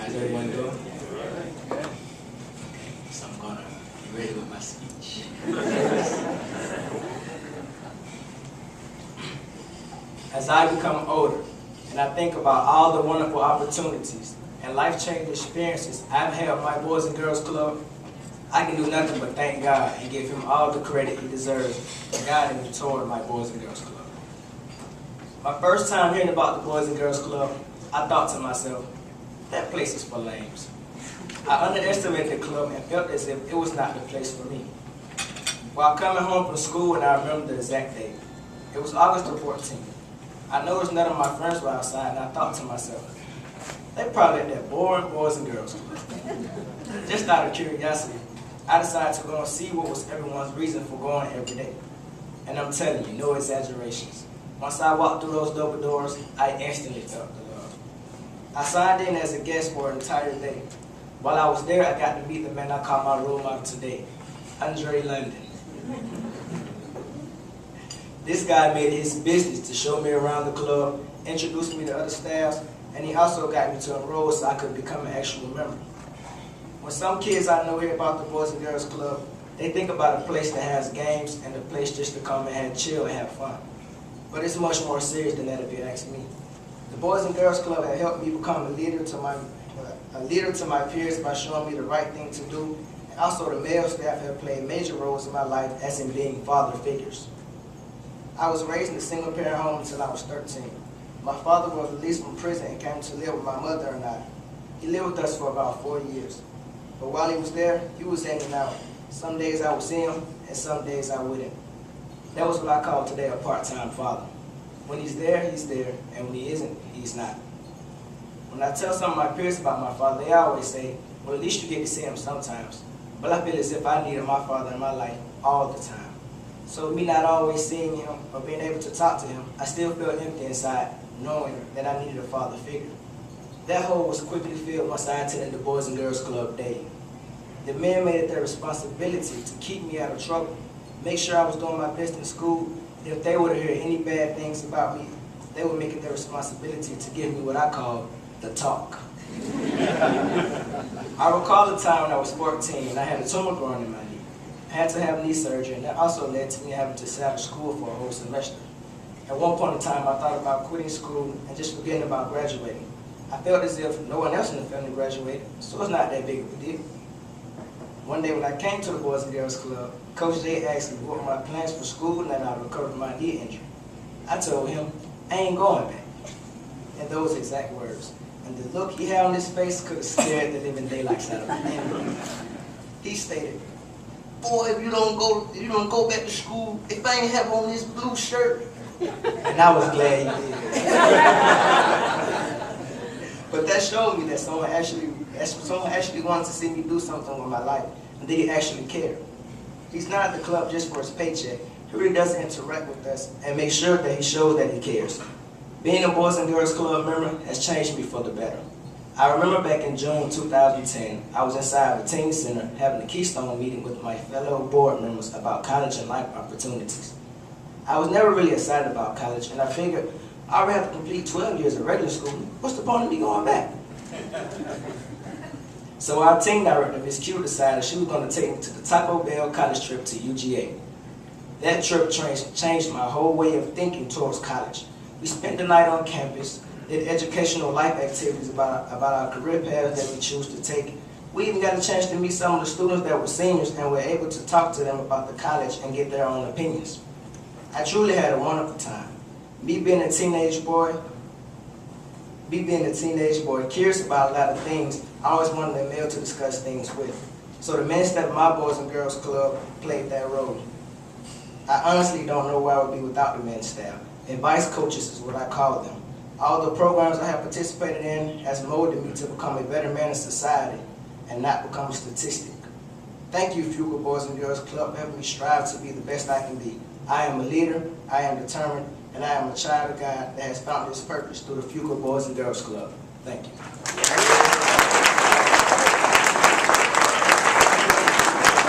How's everyone doing? Okay. So I'm gonna be ready with my speech. As I become older and I think about all the wonderful opportunities and life-changing experiences I've had with my Boys and Girls Club, I can do nothing but thank God and give him all the credit he deserves for guiding me toward my Boys and Girls Club. My first time hearing about the Boys and Girls Club, I thought to myself, that place is for lames. I underestimated the club and felt as if it was not the place for me. While coming home from school, and I remember the exact date, it was August the 14th. I noticed none of my friends were outside, and I thought to myself, they probably at that boring Boys and Girls Club. Just out of curiosity, I decided to go and see what was everyone's reason for going every day. And I'm telling you, no exaggerations. Once I walked through those double doors, I instantly felt the love. I signed in as a guest for an entire day. While I was there, I got to meet the man I call my role model today, Andre London. This guy made it his business to show me around the club, introduce me to other staffs, and he also got me to enroll so I could become an actual member. When some kids I know hear about the Boys and Girls Club, they think about a place that has games and a place just to come and have chill and have fun. But it's much more serious than that if you ask me. The Boys and Girls Club have helped me become a leader to my peers by showing me the right thing to do, and also the male staff have played major roles in my life as in being father figures. I was raised in a single parent home until I was 13. My father was released from prison and came to live with my mother and I. He lived with us for about 4 years. But while he was there, he was in and out. Some days I would see him, and some days I wouldn't. That was what I call today a part-time father. When he's there, and when he isn't, he's not. When I tell some of my peers about my father, they always say, well, at least you get to see him sometimes. But I feel as if I needed my father in my life all the time. So me not always seeing him or being able to talk to him, I still felt empty inside, knowing that I needed a father figure. That hole was quickly filled once I attended the Boys and Girls Club daily. The men made it their responsibility to keep me out of trouble, make sure I was doing my best in school, and if they were to hear any bad things about me, they would make it their responsibility to give me what I call the talk. I recall a time when I was 14 and I had a tumor growing in my knee. I had to have knee surgery, and that also led to me having to sit out of school for a whole semester. At one point in time, I thought about quitting school and just forgetting about graduating. I felt as if no one else in the family graduated, so it's not that big of a deal. One day when I came to the Boys and Girls Club, Coach J asked me what were my plans for school now that I recovered from my knee injury. I told him, I ain't going back. In those exact words. And the look he had on his face could have scared the living daylights out of me. He stated, boy, if you don't go back to school, if I ain't have on this blue shirt. And I was glad he did. But that showed me that someone actually wanted to see me do something with my life, and they actually cared. He's not at the club just for his paycheck. He really does interact with us and make sure that he shows that he cares. Being a Boys and Girls Club member has changed me for the better. I remember back in June 2010, I was inside the teen center having a Keystone meeting with my fellow board members about college and life opportunities. I was never really excited about college, and I figured I already have to complete 12 years of regular school. What's the point of me going back? So our team director, Ms. Q, decided she was going to take me to the Taco Bell college trip to UGA. That trip changed my whole way of thinking towards college. We spent the night on campus, did educational life activities about our career paths that we choose to take. We even got a chance to meet some of the students that were seniors and were able to talk to them about the college and get their own opinions. I truly had a wonderful time. Me being a teenage boy, curious about a lot of things, I always wanted a male to discuss things with. So the men's staff of my Boys and Girls Club played that role. I honestly don't know where I would be without the men's staff. Advice coaches is what I call them. All the programs I have participated in has molded me to become a better man in society and not become a statistic. Thank you, Fuqua Boys and Girls Club, for helping me strive to be the best I can be. I am a leader, I am determined, and I am a child of God that has found his purpose through the Fuqua Boys and Girls Club. Thank you.